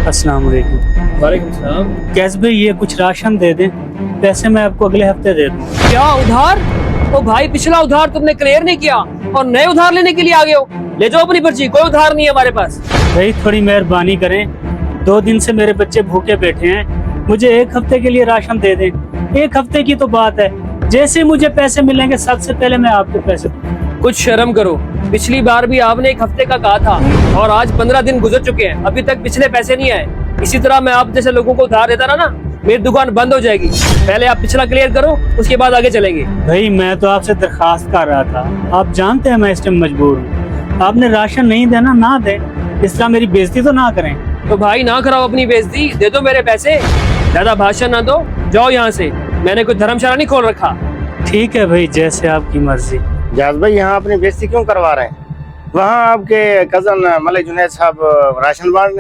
अस्सलाम वालेकुम। वालेकुम सलाम। कैस भाई ये कुछ राशन दे दें, पैसे मैं आपको अगले हफ्ते दे दूँ। क्या उधार? ओ भाई, पिछला उधार तुमने क्लियर नहीं किया और नए उधार लेने के लिए आ गए हो। ले जाओ अपनी पर्ची, कोई उधार नहीं है हमारे पास। भाई थोड़ी मेहरबानी करें, 2 दिन से मेरे बच्चे भूखे बैठे हैं, मुझे 1 हफ्ते के लिए राशन दे दें। 1 हफ्ते की तो बात है, जैसे मुझे पैसे मिलेंगे सबसे पहले मैं आपको पैसे दूंगा। कुछ शर्म करो, पिछली बार भी आपने 1 हफ्ते का कहा था और आज 15 दिन गुजर चुके हैं, अभी तक पिछले पैसे नहीं आए। इसी तरह मैं आप जैसे लोगों को उधार देता रहा ना, मेरी दुकान बंद हो जाएगी। पहले आप पिछला क्लियर करो, उसके बाद आगे चलेंगे। भाई मैं तो आपसे दरखास्त कर रहा था, आप जानते हैं मैं इस टाइम मजबूर हूँ। आपने राशन नहीं देना, ना दे, इस तरह मेरी बेइज्जती तो ना करें। तो भाई ना कराओ अपनी बेइज्जती, दे दो मेरे पैसे। ज्यादा भाषण ना दो, जाओ यहाँ से। मैंने कोई धर्मशाला नहीं खोल रखा। ठीक है भाई, जैसे आपकी मर्जी। जाज भाई यहाँ अपनी बेइज्जती क्यों करवा रहे हैं? वहाँ आपके कजन मलिक जुनैद साहब राशन बांट